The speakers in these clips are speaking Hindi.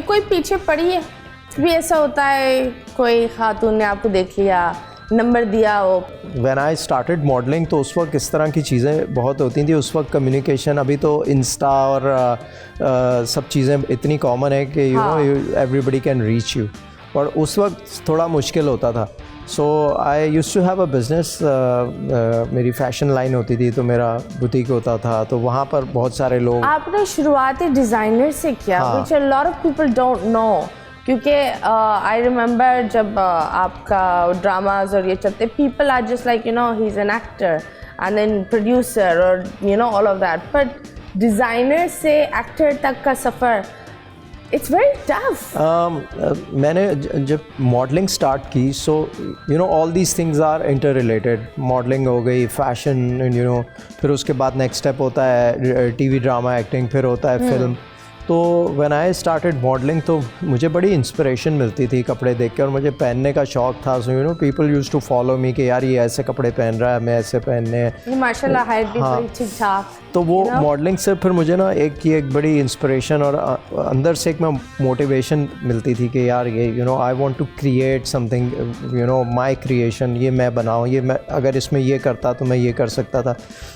कोई पीछे पड़ी है भी ऐसा होता है, कोई खातून ने आपको देख लिया, नंबर दिया हो? When I started modeling तो उस वक्त इस तरह की चीज़ें बहुत होती थी। उस वक्त कम्युनिकेशन, अभी तो इंस्टा और सब चीज़ें इतनी कॉमन है कि you know everybody can reach you, और उस वक्त थोड़ा मुश्किल होता था। So I used to have a business, मेरी फ़ैशन लाइन होती थी तो मेरा बुटीक होता था, तो वहाँ पर बहुत सारे लोग। आपने शुरुआती डिज़ाइनर से किया, which a lot of people don't know, क्योंकि आई रिमेंबर जब आपका ड्रामाज और ये चलते, people are just like you know he is an actor and then producer और you know all of that, but designer से एक्टर तक का सफ़र, इट्स वेरी टफ। मैंने जब मॉडलिंग स्टार्ट की, so you know all these things are interrelated. Modelling हो गई, फैशन, यू नो, फिर उसके बाद नेक्स्ट स्टेप होता है टीवी ड्रामा एक्टिंग, फिर होता है फिल्म। तो व्हेन आई स्टार्टेड मॉडलिंग तो मुझे बड़ी इंस्पिरेशन मिलती थी कपड़े देख के, और मुझे पहनने का शौक़ था। So you know people used to follow me कि यार ये ऐसे कपड़े पहन रहा है, मैं ऐसे पहनने हैं, माशाल्लाह हाइट भी बड़ी ठीक ठाक। तो वो मॉडलिंग से फिर मुझे ना एक बड़ी इंस्पिरेशन और अंदर से एक मोटिवेशन मिलती थी कि यार ये you know I want to create something, you know my creation, ये मैं बनाऊँ, ये मैं अगर इसमें ये करता तो मैं ये कर सकता था।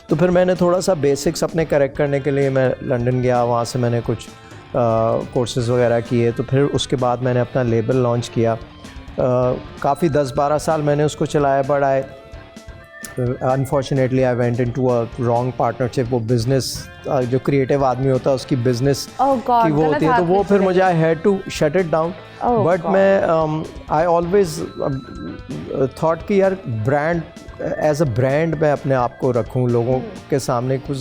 तो फिर मैंने थोड़ा सा बेसिक्स अपने करेक्ट करने के लिए मैं लंदन गया, वहाँ से मैंने कुछ कोर्सेज़ वगैरह किए। तो फिर उसके बाद मैंने अपना लेबल लॉन्च किया। काफ़ी 10-12 साल मैंने उसको चलाया, but I unfortunately I went into a wrong partnership. वो बिज़नेस, जो क्रिएटिव आदमी होता है उसकी बिज़नेस की वो होती है, तो वो फिर मुझे I had to shut it down. But मैं आई ऑलवेज थॉट कि यार ब्रांड, एज अ ब्रांड मैं अपने आप को रखूँ लोगों के सामने। कुछ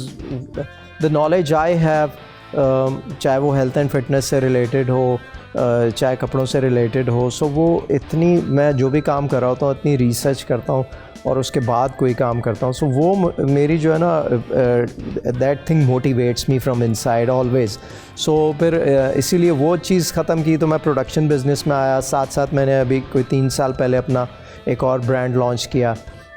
द नॉलेज आई हैव, चाहे वो हेल्थ एंड फिटनेस से रिलेटेड हो, चाहे कपड़ों से रिलेटेड हो, सो वो इतनी, मैं जो भी काम कर रहा होता हूँ इतनी रिसर्च करता हूँ और उसके बाद कोई काम करता हूँ। सो वो मेरी जो है ना, that thing motivates me from inside always. So फिर इसीलिए वो चीज़ ख़त्म की तो मैं प्रोडक्शन बिज़नेस में आया। साथ साथ मैंने अभी कोई 3 साल पहले अपना एक और ब्रांड लॉन्च किया,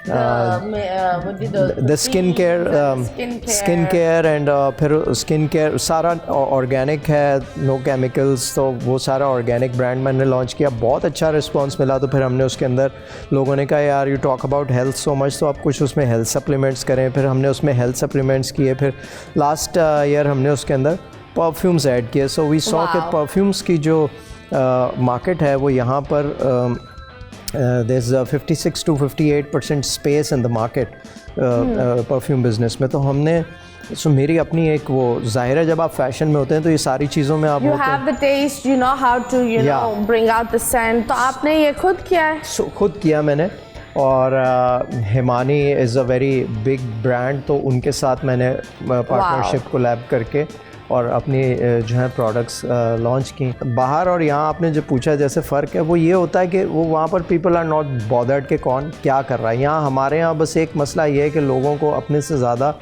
द स्किन केयर एंड फिर स्किन केयर सारा ऑर्गेनिक है, नो केमिकल्स, तो वो सारा ऑर्गेनिक ब्रांड मैंने लॉन्च किया। बहुत अच्छा रिस्पांस मिला, तो फिर हमने उसके अंदर लोगों ने कहा यार you talk about health so much, तो आप कुछ उसमें हेल्थ सप्लीमेंट्स करें। फिर हमने उसमें हेल्थ सप्लीमेंट्स किए। फिर लास्ट ईयर हमने उसके अंदर परफ्यूम्स ऐड किए। सो वी सॉ कि परफ्यूम्स की जो मार्केट है वो यहाँ पर there's 56 to 58% space in the market perfume business में। तो हमने मेरी अपनी एक वो जाहिर है, जब आप फैशन में होते हैं तो ये सारी चीज़ों में आप you have the taste, you know how to you know bring out the scent। तो आपने ये खुद किया है? खुद किया मैंने, और Himani is a very big brand, तो उनके साथ मैंने पार्टनरशिप कोलैब करके और अपनी जो है प्रोडक्ट्स लॉन्च की। बाहर और यहाँ आपने जो पूछा जैसे फ़र्क है, वो ये होता है कि वो वहाँ पर पीपल आर नॉट बॉदर्ड कि कौन क्या कर रहा है। यहाँ हमारे यहाँ बस एक मसला ये है कि लोगों को अपने से ज़्यादा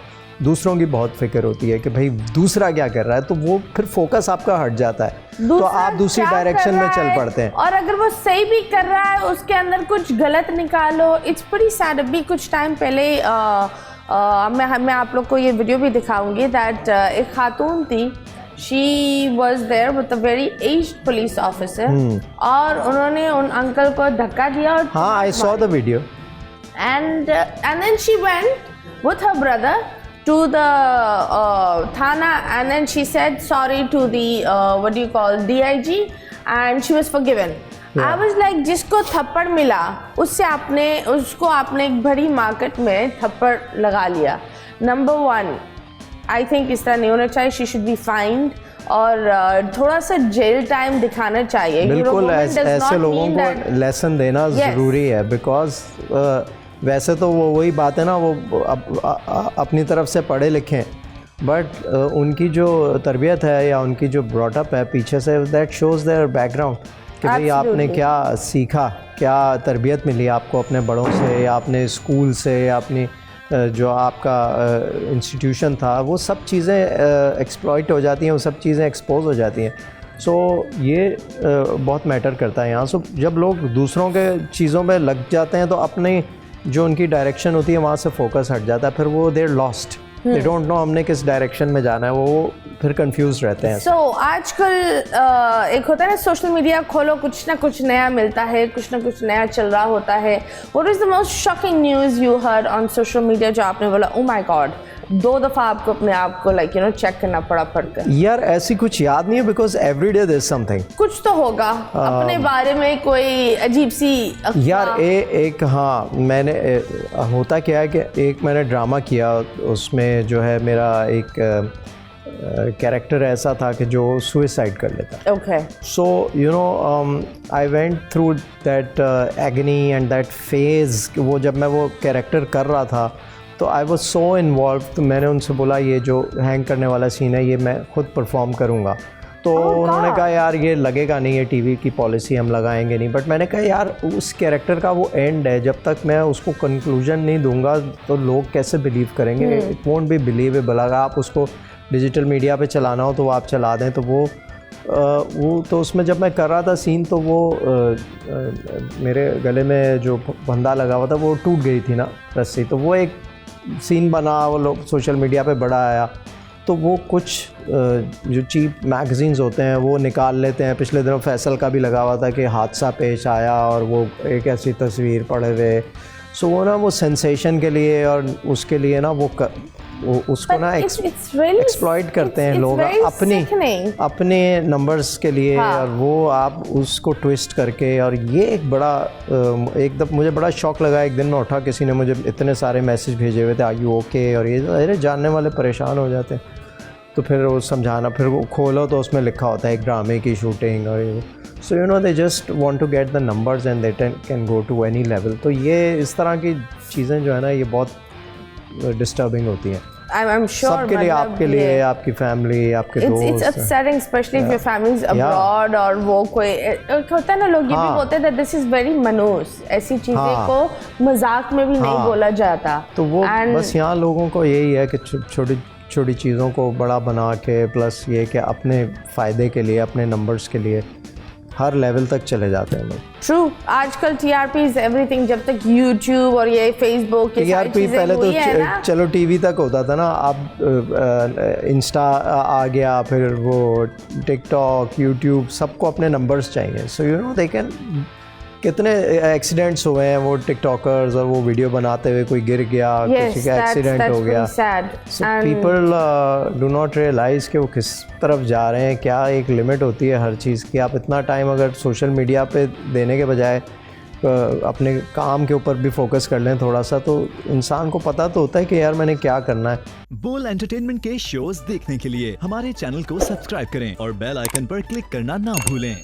दूसरों की बहुत फिक्र होती है कि भाई दूसरा क्या कर रहा है, तो वो फिर फोकस आपका हट जाता है, तो आप दूसरी डायरेक्शन में चल पड़ते हैं। और अगर वो सही भी कर रहा है उसके अंदर कुछ गलत निकालो। It's pretty sad. अभी कुछ टाइम पहले मैं आप लोग को ये वीडियो भी दिखाऊंगी दैट एक खातून थी, she was there with a very aged police officer, और उन्होंने उन अंकल को धक्का दिया। और हाँ, I saw the video. And then she went with her brother to the Thana, and then she said sorry to the what do you call DIG, and she was forgiven. I was like, जिसको थप्पड़ मिला उसको आपने एक बड़ी मार्केट में थप्पड़ लगा लिया। नंबर 1, आई थिंक इस तरह नहीं होना चाहिए। शी शुड बी फाइंड और थोड़ा सा जेल टाइम दिखाना चाहिए। बिल्कुल, ऐसे लोगों को लेसन देना ज़रूरी है, बिकॉज वैसे तो वो वही बात है ना, वो अपनी तरफ से पढ़े लिखे हैं, बट उनकी जो तरबियत है या उनकी जो ब्रॉटअप है पीछे से, दैट शोज़ देयर बैकग्राउंड कि भाई आपने क्या सीखा, क्या तरबियत मिली आपको अपने बड़ों से, या अपने स्कूल से, या अपनी जो आपका इंस्टीट्यूशन था, वो सब चीज़ें एक्सप्लॉइट हो जाती हैं, वो सब चीज़ें एक्सपोज हो जाती हैं। सो ये बहुत मैटर करता है यहाँ। सो जब लोग दूसरों के चीज़ों में लग जाते हैं तो अपनी जो उनकी डायरेक्शन होती है वहाँ से फोकस हट जाता है, फिर वो देर लॉस्ट। दे डोंट नो हमने किस डायरेक्शन में जाना है, वो फिर कंफ्यूज रहते हैं। सो आजकल एक होता है ना, सोशल मीडिया खोलो कुछ ना कुछ नया मिलता है, कुछ ना कुछ नया चल रहा होता है। What is the most shocking news you heard on social media जो आपने बोला ओ माय गॉड, 2 दफ़ा आपको अपने आप को लाइक यू नो चेक करना पड़ा पड़कर? यार ऐसी कुछ याद नहीं है, because every day there is something. कुछ तो होगा अपने बारे में कोई अजीब सी यार एक हाँ, मैंने होता क्या है कि एक मैंने ड्रामा किया, उसमें जो है मेरा एक कैरेक्टर ऐसा था कि जो सुसाइड कर लेता। Okay, so you know I went through that agony and that phase. वो जब मैं वो कैरेक्टर कर रहा था तो आई वॉज सो इन्वॉल्व, तो मैंने उनसे बोला ये जो हैंग करने वाला सीन है ये मैं खुद परफॉर्म करूँगा। तो उन्होंने कहा यार ये लगेगा नहीं, ये टीवी की पॉलिसी हम लगाएंगे नहीं। बट मैंने कहा यार उस कैरेक्टर का वो एंड है, जब तक मैं उसको कंक्लूजन नहीं दूंगा तो लोग कैसे बिलीव करेंगे? It won't be believable. अगर आप उसको डिजिटल मीडिया पे चलाना हो तो आप चला दें। तो वो तो उसमें जब मैं कर रहा था सीन तो वो मेरे गले में जो फंदा लगा हुआ था वो टूट गई थी ना रस्सी, तो वो एक सीन बना, वो लोग सोशल मीडिया पे बड़ा आया। तो वो कुछ जो चीप मैगज़ीन्स होते हैं वो निकाल लेते हैं। पिछले दिनों फैसल का भी लगा हुआ था कि हादसा पेश आया और वो एक ऐसी तस्वीर पड़े हुए। सो वो ना वो सेंसेशन के लिए और उसके लिए ना वो उसको ना एक्सप्लॉइट करते हैं लोग अपने नंबर्स के लिए। और वो आप उसको ट्विस्ट करके, और ये एक बड़ा एकदम मुझे बड़ा शौक लगा। एक दिन में उठा, किसी ने मुझे इतने सारे मैसेज भेजे हुए थे आर यू ओके, और ये अरे जानने वाले परेशान हो जाते हैं। तो फिर वो समझाना, फिर वो खोलो तो उसमें लिखा होता है एक ड्रामे की शूटिंग और ये। So you know they just want to get the numbers and they can go to any level. तो ये इस तरह की चीज़ें जो है ना ये बहुत डिस्टर्बिंग होती हैं। I'm sure सबके लिए, आपके लिए, आपकी फैमिली, आपके दोस्त। It's upsetting, especially if your family is abroad और वो कोई होता है ना, लोग ये भी बोलते हैं that this is very मनूस, ऐसी चीज़ें को मजाक में भी नहीं बोला जाता। तो वो बस यहाँ लोगों को यही है कि छोटी छोटी चीज़ों को बड़ा बना के, प्लस ये कि अपने फ़ायदे के लिए, अपने नंबर्स के लिए हर लेवल तक चले जाते हैं लोग। ट्रू, आजकल टीआरपी इज एवरीथिंग। जब तक यूट्यूब और ये फेसबुक टीआरपी पहले तो चलो टीवी तक होता था ना, अब इंस्टा आ गया, फिर वो टिकटॉक, यूट्यूब, सबको अपने नंबर्स चाहिए। सो यू नो दे कैन, कितने एक्सीडेंट्स हुए हैं वो टिकटॉकर्स, और वो वीडियो बनाते हुए कोई गिर गया, किसी का एक्सीडेंट हो गया। So people do not realise कि वो किस तरफ जा रहे हैं। क्या एक लिमिट होती है हर चीज़ की। आप इतना टाइम अगर सोशल मीडिया पे देने के बजाय अपने काम के ऊपर भी फोकस कर लें थोड़ा सा, तो इंसान को पता तो होता है कि यार मैंने क्या करना है। बोल एंटरटेनमेंट के शोज देखने के लिए हमारे चैनल को सब्सक्राइब करें और बेल आइकन पर क्लिक करना ना भूलें।